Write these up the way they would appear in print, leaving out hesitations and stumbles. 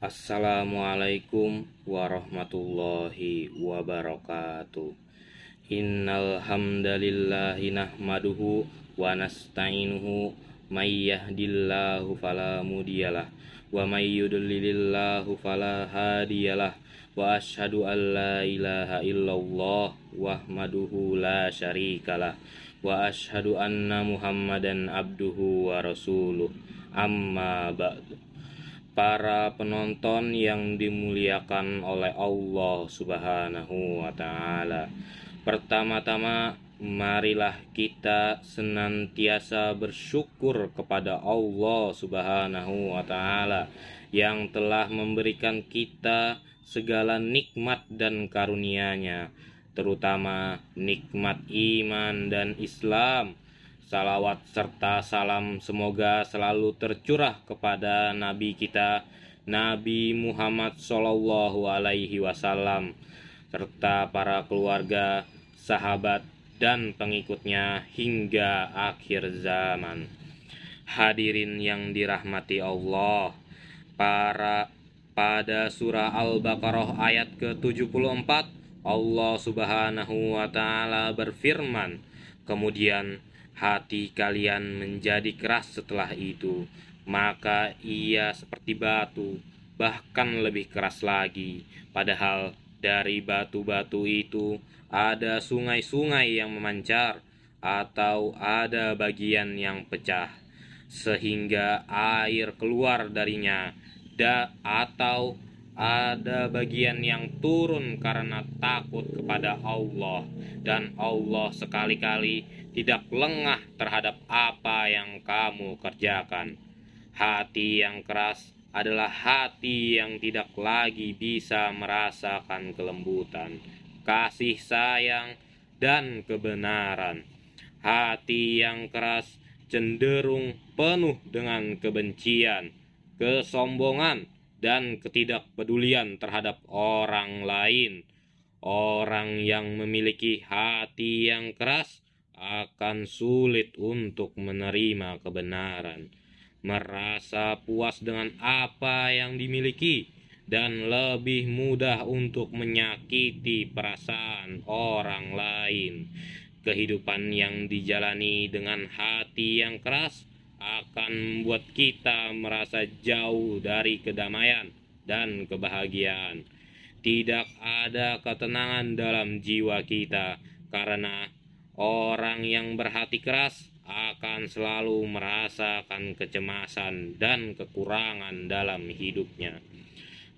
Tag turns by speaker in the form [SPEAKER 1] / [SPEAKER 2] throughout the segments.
[SPEAKER 1] Assalamualaikum warahmatullahi wabarakatuh. Innal hamdalillahi nahmaduhu wa nasta'inuhu may yahdillahu fala mudhiyalah wa may yudlilillahu fala hadiyalah wa asyhadu an la ilaha illallah wahdahu la syarikalah wa asyhadu anna Muhammadan abduhu wa rasuluh. Amma ba'du. Para penonton yang dimuliakan oleh Allah Subhanahu wa Ta'ala, pertama-tama marilah kita senantiasa bersyukur kepada Allah Subhanahu wa Ta'ala yang telah memberikan kita segala nikmat dan karunia-Nya, terutama nikmat iman dan Islam. Salawat serta salam semoga selalu tercurah kepada Nabi kita, Nabi Muhammad Shallallahu Alaihi Wasallam, serta para keluarga, sahabat, dan pengikutnya hingga akhir zaman. Hadirin yang dirahmati Allah, pada surah Al-Baqarah ayat ke-74, Allah Subhanahu wa Ta'ala berfirman, "Kemudian hati kalian menjadi keras setelah itu, maka ia seperti batu, bahkan lebih keras lagi. Padahal dari batu-batu itu ada sungai-sungai yang memancar, atau ada bagian yang pecah, sehingga air keluar darinya, atau ada bagian yang turun karena takut kepada Allah, dan Allah sekali-kali tidak lengah terhadap apa yang kamu kerjakan." Hati yang keras adalah hati yang tidak lagi bisa merasakan kelembutan, kasih sayang, dan kebenaran. Hati yang keras cenderung penuh dengan kebencian, kesombongan, dan ketidakpedulian terhadap orang lain. Orang yang memiliki hati yang keras akan sulit untuk menerima kebenaran, merasa puas dengan apa yang dimiliki, dan lebih mudah untuk menyakiti perasaan orang lain. Kehidupan yang dijalani dengan hati yang keras akan membuat kita merasa jauh dari kedamaian dan kebahagiaan. Tidak ada ketenangan dalam jiwa kita, karena orang yang berhati keras akan selalu merasakan kecemasan dan kekurangan dalam hidupnya.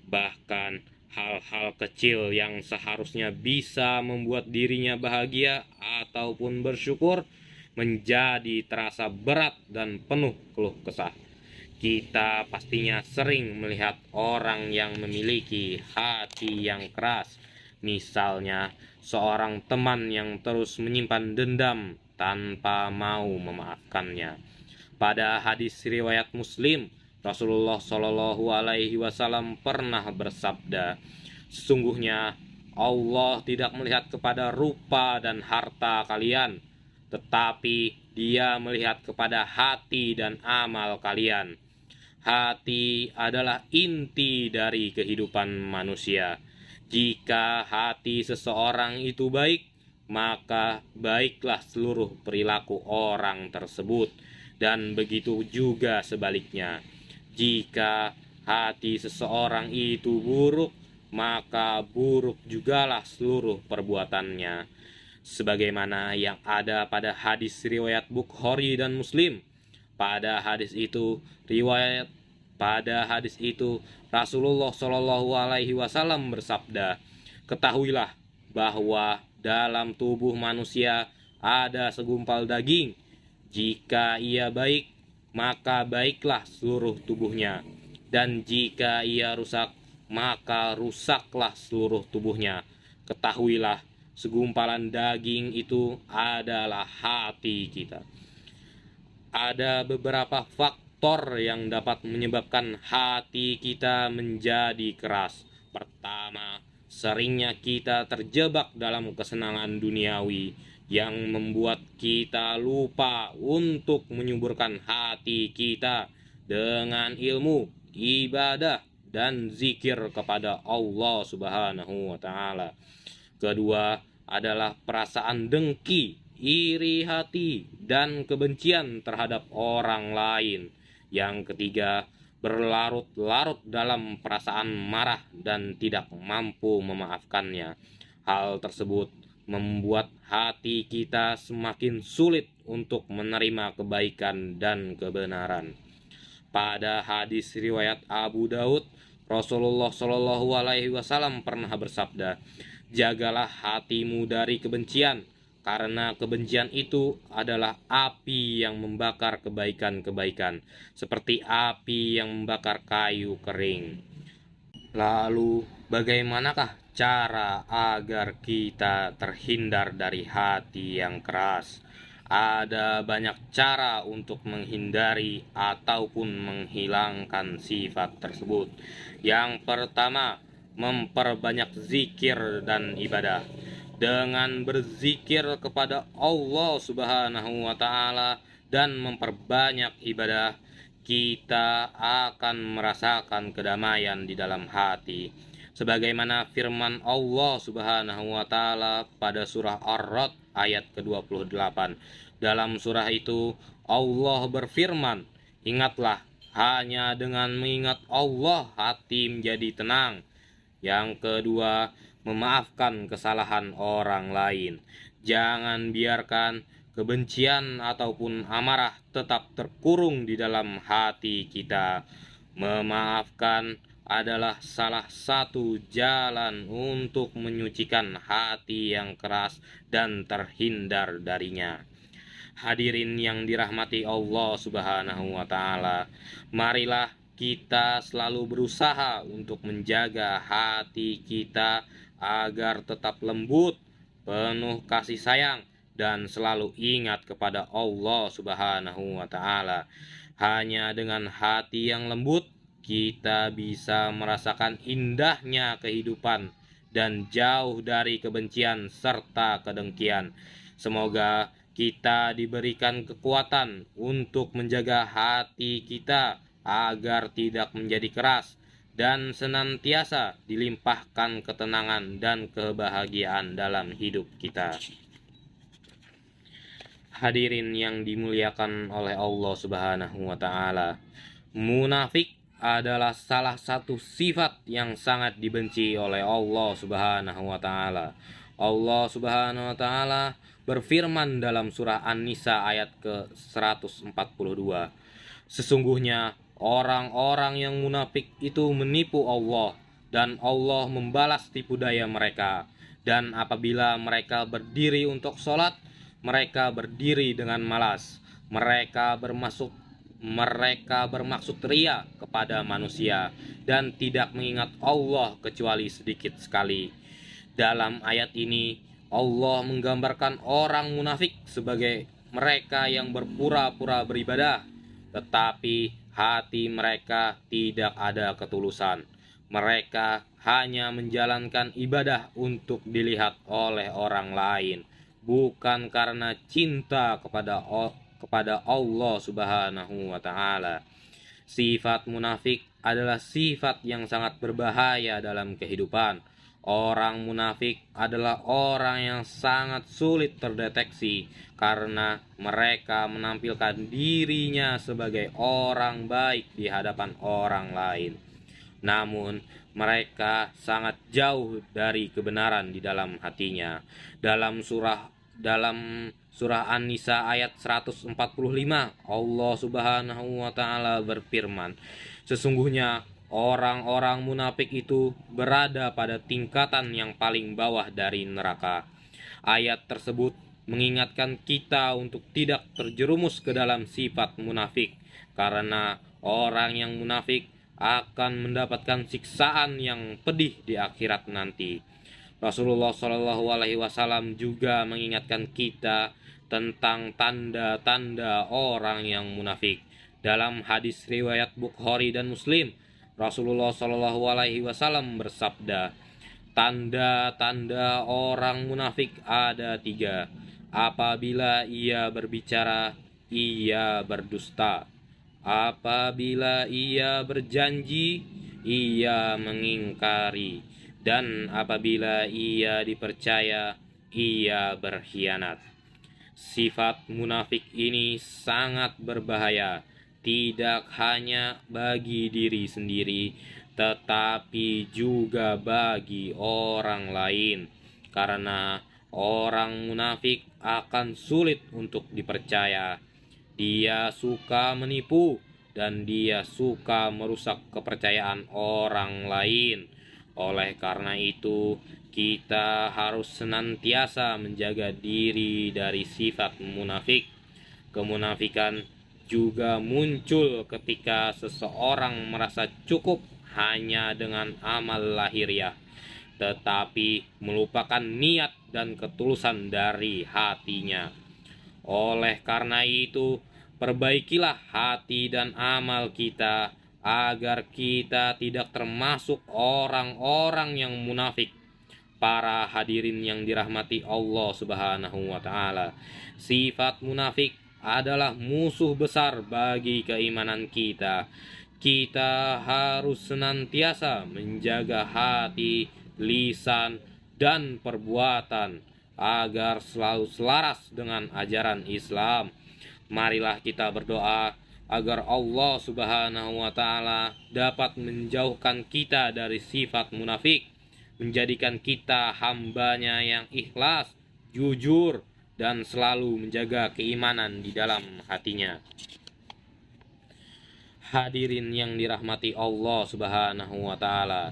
[SPEAKER 1] Bahkan hal-hal kecil yang seharusnya bisa membuat dirinya bahagia ataupun bersyukur menjadi terasa berat dan penuh keluh kesah. Kita pastinya sering melihat orang yang memiliki hati yang keras. Misalnya, seorang teman yang terus menyimpan dendam tanpa mau memaafkannya. Pada hadis riwayat Muslim, Rasulullah Shallallahu Alaihi Wasallam pernah bersabda, "Sesungguhnya Allah tidak melihat kepada rupa dan harta kalian, tetapi Dia melihat kepada hati dan amal kalian." Hati adalah inti dari kehidupan manusia. Jika hati seseorang itu baik, maka baiklah seluruh perilaku orang tersebut, dan begitu juga sebaliknya. Jika hati seseorang itu buruk, maka buruk jugalah seluruh perbuatannya. Sebagaimana yang ada pada hadis riwayat Bukhari dan Muslim. Pada hadis itu Rasulullah Shallallahu Alaihi Wasallam bersabda, "Ketahuilah bahwa dalam tubuh manusia ada segumpal daging. Jika ia baik, maka baiklah seluruh tubuhnya, dan jika ia rusak, maka rusaklah seluruh tubuhnya. Ketahuilah, segumpalan daging itu adalah hati kita." Ada beberapa faktor yang dapat menyebabkan hati kita menjadi keras. Pertama, seringnya kita terjebak dalam kesenangan duniawi yang membuat kita lupa untuk menyuburkan hati kita dengan ilmu, ibadah, dan zikir kepada Allah Subhanahu wa taala. Kedua adalah perasaan dengki, iri hati, dan kebencian terhadap orang lain. Yang ketiga, berlarut-larut dalam perasaan marah dan tidak mampu memaafkannya. Hal tersebut membuat hati kita semakin sulit untuk menerima kebaikan dan kebenaran. Pada hadis riwayat Abu Daud, Rasulullah Shallallahu Alaihi Wasallam pernah bersabda, "Jagalah hatimu dari kebencian, karena kebencian itu adalah api yang membakar kebaikan-kebaikan, seperti api yang membakar kayu kering." Lalu, bagaimanakah cara agar kita terhindar dari hati yang keras? Ada banyak cara untuk menghindari ataupun menghilangkan sifat tersebut. Yang pertama, memperbanyak zikir dan ibadah. Dengan berzikir kepada Allah Subhanahu wa taala dan memperbanyak ibadah, kita akan merasakan kedamaian di dalam hati. Sebagaimana firman Allah Subhanahu wa taala pada surah Ar-Ra'd ayat ke-28. Dalam surah itu Allah berfirman, "Ingatlah, hanya dengan mengingat Allah hati menjadi tenang." Yang kedua, memaafkan kesalahan orang lain. Jangan biarkan kebencian ataupun amarah tetap terkurung di dalam hati kita. Memaafkan adalah salah satu jalan untuk menyucikan hati yang keras dan terhindar darinya. Hadirin yang dirahmati Allah Subhanahu wa taala, marilah kita selalu berusaha untuk menjaga hati kita agar tetap lembut, penuh kasih sayang, dan selalu ingat kepada Allah Subhanahu wa taala. Hanya dengan hati yang lembut kita bisa merasakan indahnya kehidupan dan jauh dari kebencian serta kedengkian. Semoga kita diberikan kekuatan untuk menjaga hati kita agar tidak menjadi keras dan senantiasa dilimpahkan ketenangan dan kebahagiaan dalam hidup kita. Hadirin yang dimuliakan oleh Allah Subhanahu wa taala, munafik adalah salah satu sifat yang sangat dibenci oleh Allah Subhanahu wa taala. Allah Subhanahu wa taala berfirman dalam surah An-Nisa ayat ke-142, "Sesungguhnya orang-orang yang munafik itu menipu Allah, dan Allah membalas tipu daya mereka. Dan apabila mereka berdiri untuk sholat, mereka berdiri dengan malas. Mereka bermaksud ria kepada manusia dan tidak mengingat Allah kecuali sedikit sekali." Dalam ayat ini Allah menggambarkan orang munafik sebagai mereka yang berpura-pura beribadah, tetapi hati mereka tidak ada ketulusan. Mereka hanya menjalankan ibadah untuk dilihat oleh orang lain, bukan karena cinta kepada Allah Subhanahu wa taala. Sifat munafik adalah sifat yang sangat berbahaya dalam kehidupan. Orang munafik adalah orang yang sangat sulit terdeteksi karena mereka menampilkan dirinya sebagai orang baik di hadapan orang lain. Namun mereka sangat jauh dari kebenaran di dalam hatinya. Dalam surah An-Nisa ayat 145, Allah Subhanahu wa taala berfirman, "Sesungguhnya orang-orang munafik itu berada pada tingkatan yang paling bawah dari neraka." Ayat tersebut mengingatkan kita untuk tidak terjerumus ke dalam sifat munafik, karena orang yang munafik akan mendapatkan siksaan yang pedih di akhirat nanti. Rasulullah Shallallahu Alaihi Wasallam juga mengingatkan kita tentang tanda-tanda orang yang munafik. Dalam hadis riwayat Bukhari dan Muslim, Rasulullah Shallallahu Alaihi Wasallam bersabda, "Tanda-tanda orang munafik ada 3. Apabila ia berbicara, ia berdusta. Apabila ia berjanji, ia mengingkari, dan apabila ia dipercaya, ia berkhianat. Sifat munafik ini sangat berbahaya, tidak hanya bagi diri sendiri, tetapi juga bagi orang lain, karena orang munafik akan sulit untuk dipercaya. Dia suka menipu dan dia suka merusak kepercayaan orang lain. Oleh karena itu, kita harus senantiasa menjaga diri dari sifat munafik. Kemunafikan juga muncul ketika seseorang merasa cukup hanya dengan amal lahiriah, tetapi melupakan niat dan ketulusan dari hatinya. Oleh karena itu, perbaikilah hati dan amal kita agar kita tidak termasuk orang-orang yang munafik. Para hadirin yang dirahmati Allah Subhanahu wa taala, sifat munafik adalah musuh besar bagi keimanan kita. Kita harus senantiasa menjaga hati, lisan, dan perbuatan agar selalu selaras dengan ajaran Islam. Marilah kita berdoa agar Allah Subhanahu wa taala dapat menjauhkan kita dari sifat munafik, menjadikan kita hambanya yang ikhlas, jujur, dan selalu menjaga keimanan di dalam hatinya. Hadirin yang dirahmati Allah Subhanahu wa taala,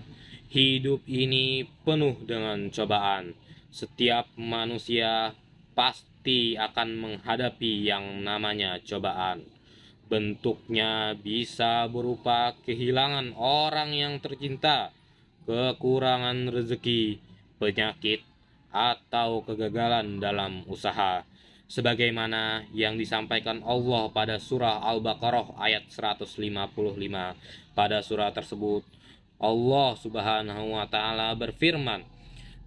[SPEAKER 1] hidup ini penuh dengan cobaan. Setiap manusia pasti akan menghadapi yang namanya cobaan. Bentuknya bisa berupa kehilangan orang yang tercinta, kekurangan rezeki, penyakit, atau kegagalan dalam usaha. Sebagaimana yang disampaikan Allah pada surah Al-Baqarah ayat 155. Pada surah tersebut, Allah Subhanahu wa taala berfirman,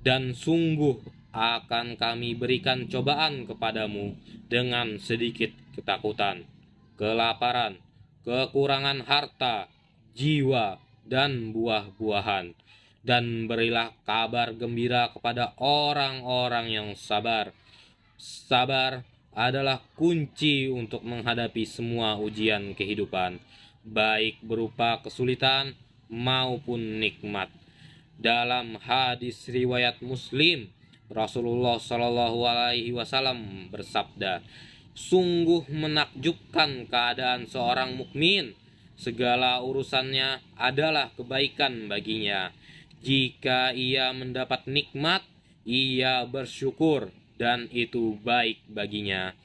[SPEAKER 1] "Dan sungguh akan kami berikan cobaan kepadamu dengan sedikit ketakutan, kelaparan, kekurangan harta, jiwa, dan buah-buahan. Dan berilah kabar gembira kepada orang-orang yang sabar. Sabar adalah kunci untuk menghadapi semua ujian kehidupan, baik berupa kesulitan maupun nikmat." Dalam hadis riwayat Muslim, Rasulullah Shallallahu Alaihi Wasallam bersabda, "Sungguh menakjubkan keadaan seorang mukmin. Segala urusannya adalah kebaikan baginya. Jika ia mendapat nikmat, ia bersyukur dan itu baik baginya.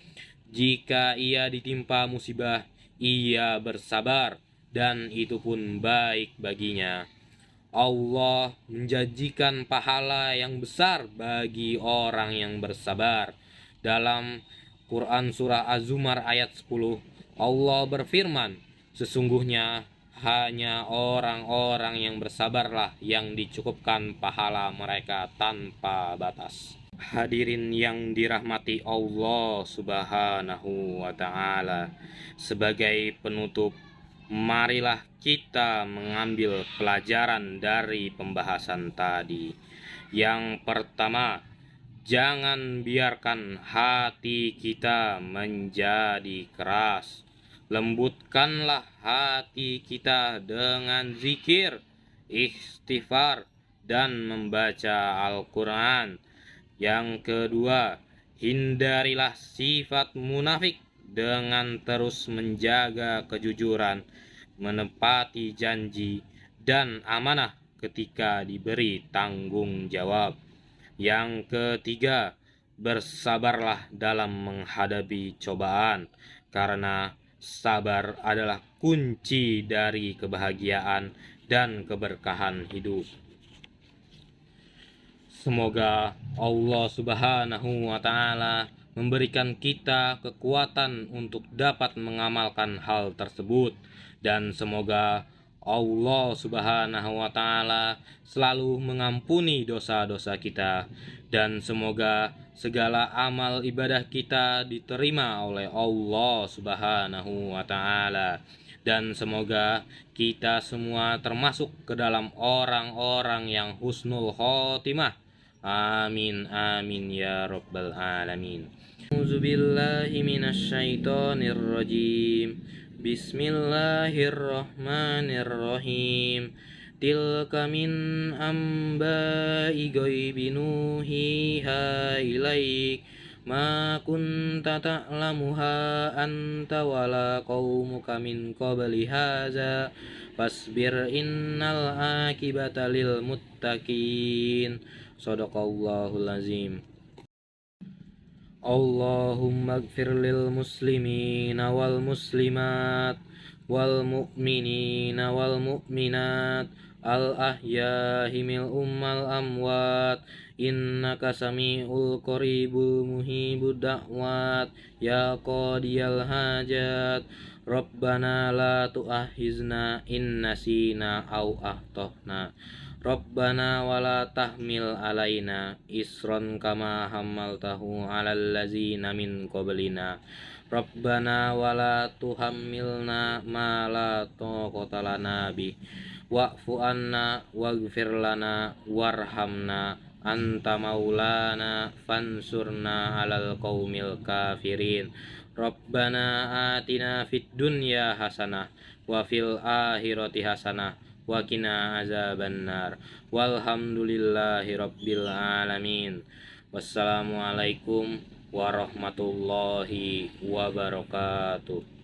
[SPEAKER 1] Jika ia ditimpa musibah, ia bersabar dan itu pun baik baginya." Allah menjanjikan pahala yang besar bagi orang yang bersabar. Dalam Quran surah Az-Zumar ayat 10, Allah berfirman, "Sesungguhnya hanya orang-orang yang bersabarlah yang dicukupkan pahala mereka tanpa batas." Hadirin yang dirahmati Allah Subhanahu wa taala, sebagai penutup, marilah kita mengambil pelajaran dari pembahasan tadi. Yang pertama, jangan biarkan hati kita menjadi keras. Lembutkanlah hati kita dengan zikir, istighfar, dan membaca Al-Quran. Yang kedua, hindarilah sifat munafik dengan terus menjaga kejujuran, menepati janji, dan amanah ketika diberi tanggung jawab. Yang ketiga, bersabarlah dalam menghadapi cobaan, karena sabar adalah kunci dari kebahagiaan dan keberkahan hidup. Semoga Allah Subhanahu wa taala memberikan kita kekuatan untuk dapat mengamalkan hal tersebut, dan semoga Allah Subhanahu wa taala selalu mengampuni dosa-dosa kita, dan semoga segala amal ibadah kita diterima oleh Allah Subhanahu wa taala. dan semoga kita semua termasuk ke dalam orang-orang yang husnul khotimah. Amin amin ya rabbal alamin. A'udzubillahi minasyaitonirrajim. Bismillahirrahmanirrahim. Tilka min amba'i ghaibi nuhiha ilaik ma kunta ta'lamuha anta wala qaumuka min qabli hadza fasbir innal akibata lil muttaqin. Shadaqallahul azim. Allahumma gfir lil muslimina wal muslimat wal mu'minina wal mu'minat al ahyahi minhum wal amwat innaka sami'ul qaribul muhibud da'wat ya qadiyal hajat Rabbana la tu'akhizna in nasina aw akhtana Rabbana wala tahmil alaina isron kama hamaltahu alal ladzina min qablina Rabbana wala tuhammilna ma la taqata lana bi wa'fu anna waghfir lana warhamna anta maulana fansurna alal qaumil kafirin Rabbana atina fid dunya hasanah wa fil akhirati hasanah wa qina azabannar walhamdulillahi rabbil alamin. Wassalamualaikum warahmatullahi wabarakatuh.